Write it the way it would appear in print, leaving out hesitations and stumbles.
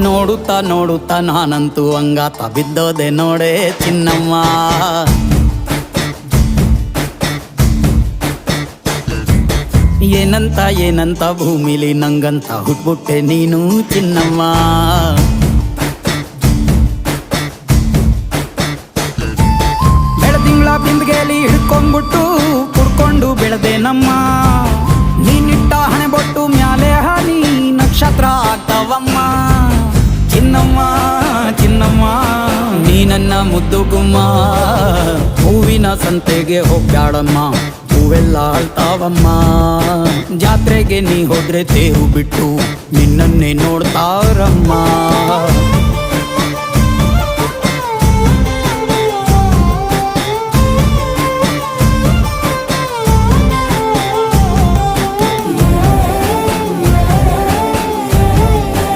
ನೋಡುತ್ತಾ ನೋಡುತ್ತಾ ನಾನಂತೂ ಹಂಗಾತ ಬಿದ್ದೋದೆ ನೋಡೆ ಚಿನ್ನಮ್ಮ. ಏನಂತ ಏನಂತ ಭೂಮಿಲಿ ನಂಗಂತ ಹುಟ್ಬಿಟ್ಟೆ ನೀನು ಚಿನ್ನಮ್ಮ. ಬೆಳದಿಂಗಳ ಬಿಂದಿಗೆಲಿ ಹಿಡ್ಕೊಂಡ್ಬಿಟ್ಟು ಕುಡ್ಕೊಂಡು ಬೆಳೆದೆ ನಮ್ಮ. ನೀನಿಟ್ಟ ಹಣೆ ಬೊಟ್ಟು ಮ್ಯಾಲೆ ಹನಿ ನಕ್ಷತ್ರ ಆಗ್ತಾವಮ್ಮ. ಚಿನ್ನಮ್ಮ ಚಿನ್ನಮ್ಮ ನೀ ನನ್ನ ಮುದ್ದು ಗುಮ್ಮ. ಹೂವಿನ ಸಂತೆಗೆ ಹೋಗ್ಯಾಡಮ್ಮ, ಹೂವೆಲ್ಲ ಅಳ್ತಾವಮ್ಮ. ಜಾತ್ರೆಗೆ ನೀ ಹೋದ್ರೆ ತೇರು ಬಿಟ್ಟು ನಿನ್ನನ್ನೇ ನೋಡ್ತಾರಮ್ಮ.